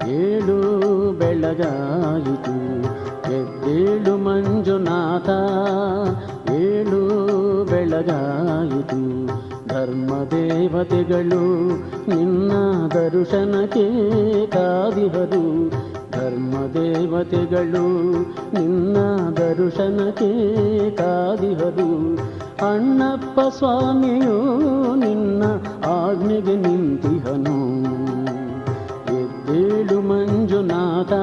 ಏಳು ಬೆಳಗಾಯಿತು ಎದ್ದೇಳು ಮಂಜುನಾಥ, ಏಳು ಬೆಳಗಾಯಿತು. ಧರ್ಮದೇವತೆಗಳು ನಿನ್ನ ದರ್ಶನಕ್ಕೆ ಕಾದಿಹರು, ಧರ್ಮದೇವತೆಗಳು ನಿನ್ನ ದರ್ಶನಕ್ಕೆ ಕಾದಿಹರು. ಅಣ್ಣಪ್ಪ ಸ್ವಾಮಿಯು ನಿನ್ನ ಆಜ್ಞೆಗೆ ನಿಂತಿಹನು, ಎದ್ದೇಳು ಮಂಜುನಾಥ.